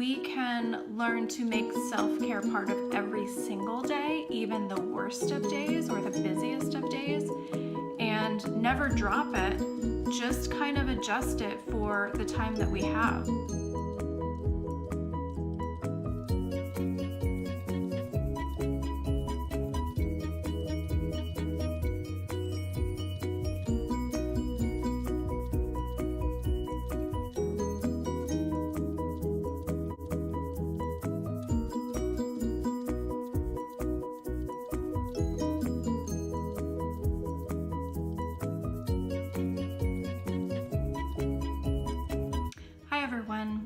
we can learn to make self-care part of every single day, even the worst of days or the busiest of days, and never drop it, just kind of adjust it for the time that we have.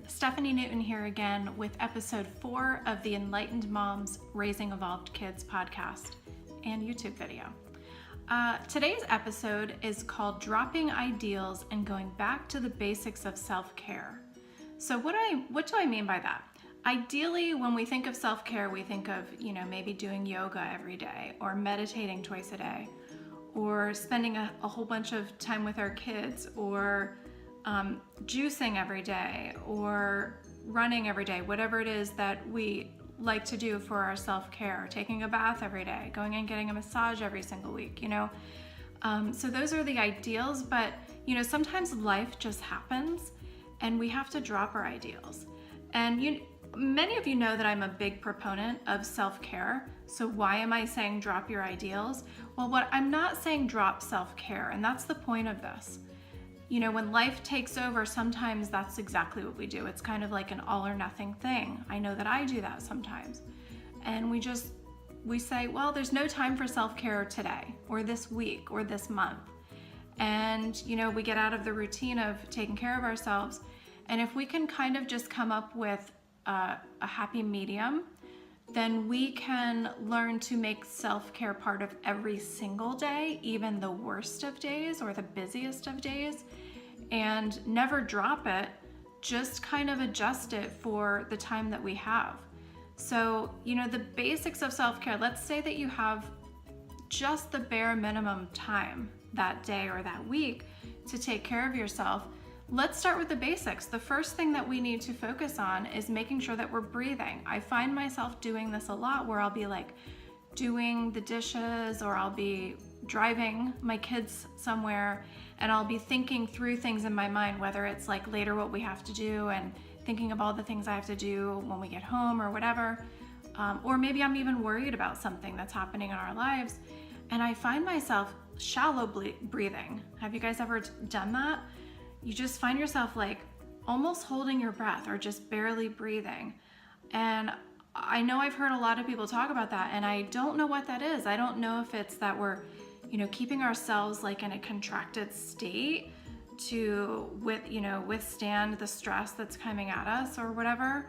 Stephanie Newton here again with episode 4 of the Enlightened Moms Raising Evolved Kids podcast and YouTube video. Today's episode is called Dropping Ideals and Going Back to the Basics of Self-Care. So what do I mean by that? Ideally, when we think of self-care, we think of, maybe doing yoga every day or meditating twice a day or spending a whole bunch of time with our kids or juicing every day or running every day, whatever it is that we like to do for our self-care, taking a bath every day, going and getting a massage every single week, So those are the ideals, but sometimes life just happens and we have to drop our ideals. And many of you know that I'm a big proponent of self-care. So why am I saying drop your ideals? Well, I'm not saying drop self-care, and that's the point of this. When life takes over, sometimes that's exactly what we do. It's kind of like an all or nothing thing. I know that I do that sometimes. And we say, well, there's no time for self-care today or this week or this month. And, we get out of the routine of taking care of ourselves. And if we can kind of just come up with a happy medium, then we can learn to make self-care part of every single day, even the worst of days or the busiest of days, and never drop it, just kind of adjust it for the time that we have. So, the basics of self-care, let's say that you have just the bare minimum time that day or that week to take care of yourself. Let's start with the basics. The first thing that we need to focus on is making sure that we're breathing. I find myself doing this a lot where I'll be like doing the dishes or I'll be driving my kids somewhere and I'll be thinking through things in my mind, whether it's like later what we have to do and thinking of all the things I have to do when we get home or whatever. Or maybe I'm even worried about something that's happening in our lives. And I find myself shallow breathing. Have you guys ever done that? You just find yourself like almost holding your breath or just barely breathing. And I know I've heard a lot of people talk about that, and I don't know what that is. I don't know if it's that we're, keeping ourselves like in a contracted state to withstand the stress that's coming at us or whatever,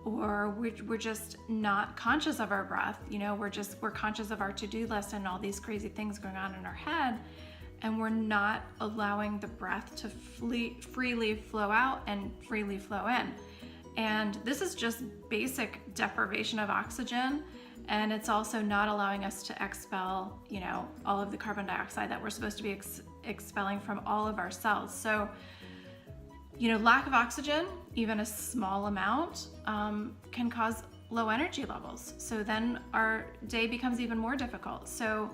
or we're just not conscious of our breath. We're conscious of our to-do list and all these crazy things going on in our head. And we're not allowing the breath to freely flow out and freely flow in. And this is just basic deprivation of oxygen. And it's also not allowing us to expel, all of the carbon dioxide that we're supposed to be expelling from all of our cells. So, lack of oxygen, even a small amount, can cause low energy levels. So then our day becomes even more difficult. So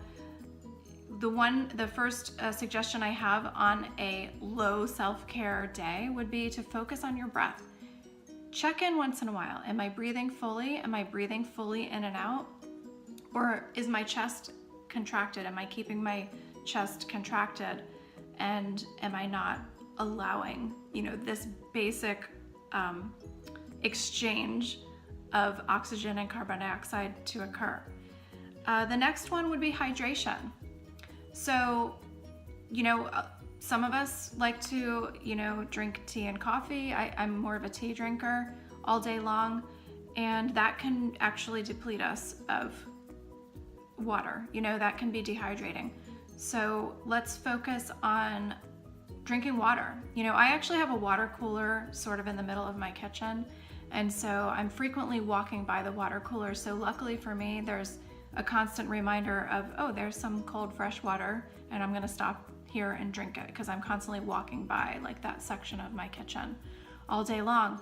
the first suggestion I have on a low self-care day would be to focus on your breath. Check in once in a while. Am I breathing fully? Am I breathing fully in and out? Or is my chest contracted? Am I keeping my chest contracted? And am I not allowing, this basic exchange of oxygen and carbon dioxide to occur? The next one would be hydration. So, some of us like to, drink tea and coffee. I'm more of a tea drinker all day long, and that can actually deplete us of water. That can be dehydrating. So let's focus on drinking water. I actually have a water cooler sort of in the middle of my kitchen, and so I'm frequently walking by the water cooler. So luckily for me, there's a constant reminder of, oh, there's some cold, fresh water, and I'm gonna stop here and drink it, because I'm constantly walking by like that section of my kitchen all day long.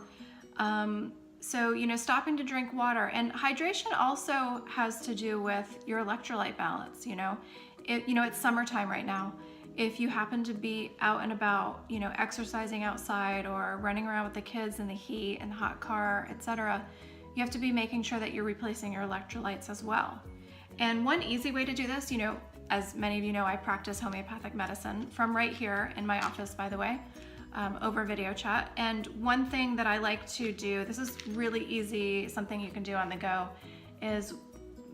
So, stopping to drink water. And hydration also has to do with your electrolyte balance. It's summertime right now. If you happen to be out and about, exercising outside or running around with the kids in the heat and the hot car, etc., you have to be making sure that you're replacing your electrolytes as well. And one easy way to do this, as many of you know, I practice homeopathic medicine from right here in my office, by the way, over video chat. And one thing that I like to do, this is really easy, something you can do on the go, is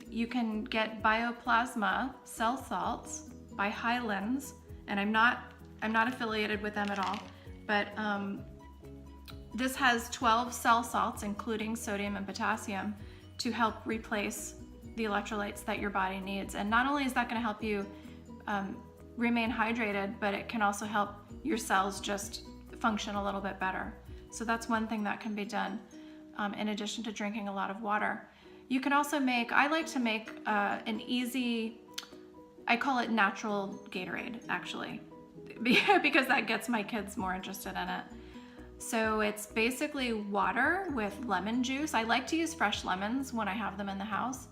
you can get bioplasma cell salts by Highlands, and I'm not affiliated with them at all, but this has 12 cell salts, including sodium and potassium, to help replace the electrolytes that your body needs. And not only is that going to help you remain hydrated, but it can also help your cells just function a little bit better. So that's one thing that can be done in addition to drinking a lot of water. You can also I like to make an easy, I call it natural Gatorade, actually, because that gets my kids more interested in it. So it's basically water with lemon juice. I like to use fresh lemons when I have them in the house,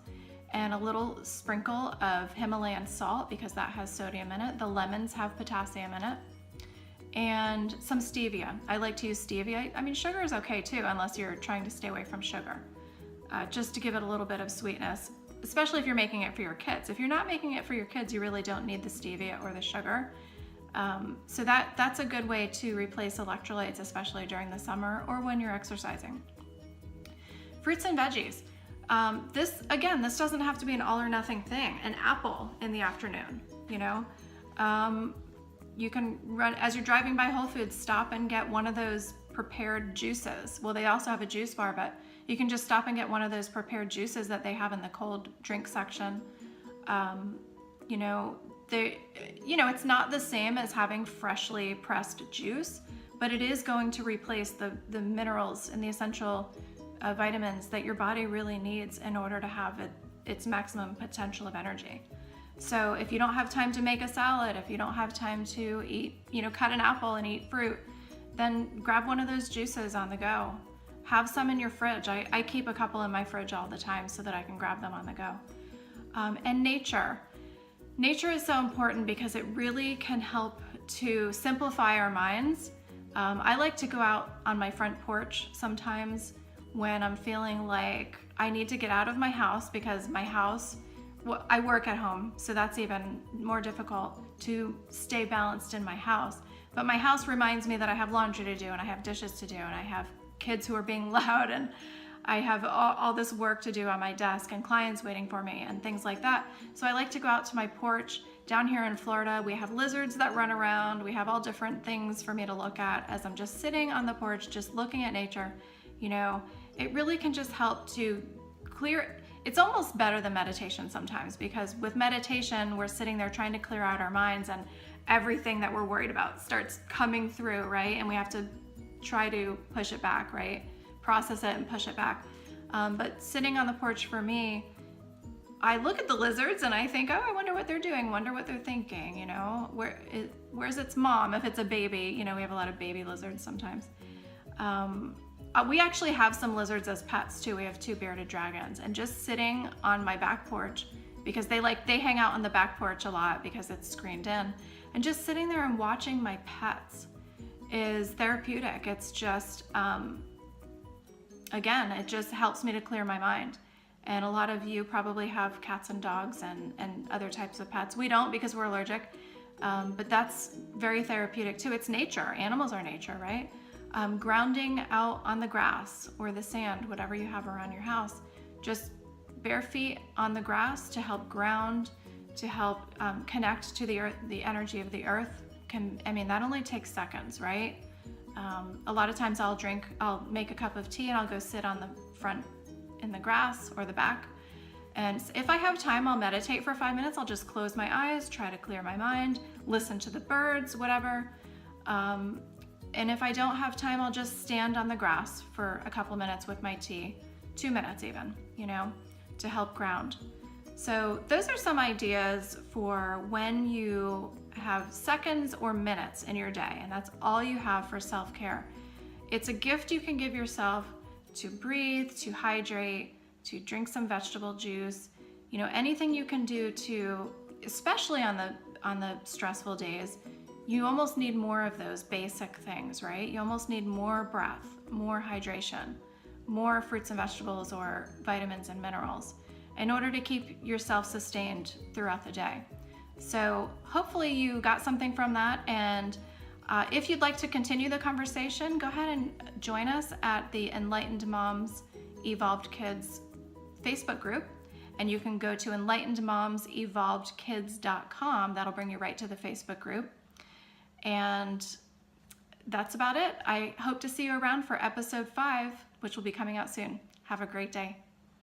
and a little sprinkle of Himalayan salt because that has sodium in it. The lemons have potassium in it. And some stevia. I like to use stevia. I mean, sugar is okay too, unless you're trying to stay away from sugar, just to give it a little bit of sweetness, especially if you're making it for your kids. If you're not making it for your kids, you really don't need the stevia or the sugar. So that's a good way to replace electrolytes, especially during the summer or when you're exercising. Fruits and veggies. This doesn't have to be an all or nothing thing. An apple in the afternoon, you can run, as you're driving by Whole Foods, stop and get one of those prepared juices. Well, they also have a juice bar, but you can just stop and get one of those prepared juices that they have in the cold drink section. It's not the same as having freshly pressed juice, but it is going to replace the minerals and the essential vitamins that your body really needs in order to have its maximum potential of energy. So if you don't have time to make a salad, if you don't have time to eat, cut an apple and eat fruit, then grab one of those juices on the go. Have some in your fridge. I keep a couple in my fridge all the time so that I can grab them on the go. And nature. Nature is so important because it really can help to simplify our minds. I like to go out on my front porch sometimes when I'm feeling like I need to get out of my house, because my house, I work at home, so that's even more difficult to stay balanced in my house. But my house reminds me that I have laundry to do, and I have dishes to do, and I have kids who are being loud, and I have all this work to do on my desk and clients waiting for me and things like that. So I like to go out to my porch. Down here in Florida, we have lizards that run around. We have all different things for me to look at as I'm just sitting on the porch, just looking at nature. It really can just help to clear. It's almost better than meditation sometimes, because with meditation, we're sitting there trying to clear out our minds, and everything that we're worried about starts coming through, right? And we have to try to push it back, right? Process it and push it back. But sitting on the porch for me, I look at the lizards and I think, oh, I wonder what they're doing, wonder what they're thinking, where's its mom if it's a baby? We have a lot of baby lizards sometimes. We actually have some lizards as pets too. We have 2 bearded dragons, and just sitting on my back porch, because they hang out on the back porch a lot because it's screened in, and just sitting there and watching my pets is therapeutic. It's just, again, it just helps me to clear my mind. And a lot of you probably have cats and dogs and other types of pets. We don't, because we're allergic, but that's very therapeutic too. It's nature. Animals are nature, right? Grounding out on the grass or the sand, whatever you have around your house, just bare feet on the grass to help ground, to help connect to the earth, the energy of the earth. That only takes seconds, right? A lot of times I'll make a cup of tea and I'll go sit on the front in the grass or the back. And if I have time, I'll meditate for 5 minutes. I'll just close my eyes, try to clear my mind, listen to the birds, whatever. And if I don't have time, I'll just stand on the grass for a couple minutes with my tea, 2 minutes even, to help ground. So those are some ideas for when you have seconds or minutes in your day, and that's all you have for self-care. It's a gift you can give yourself to breathe, to hydrate, to drink some vegetable juice. You know, anything you can do to, especially on the stressful days, you almost need more of those basic things, right? You almost need more breath, more hydration, more fruits and vegetables or vitamins and minerals in order to keep yourself sustained throughout the day. So hopefully you got something from that, and if you'd like to continue the conversation, go ahead and join us at the Enlightened Moms Evolved Kids Facebook group, and you can go to enlightenedmomsevolvedkids.com. That'll bring you right to the Facebook group. And that's about it. I hope to see you around for episode 5, which will be coming out soon. Have a great day.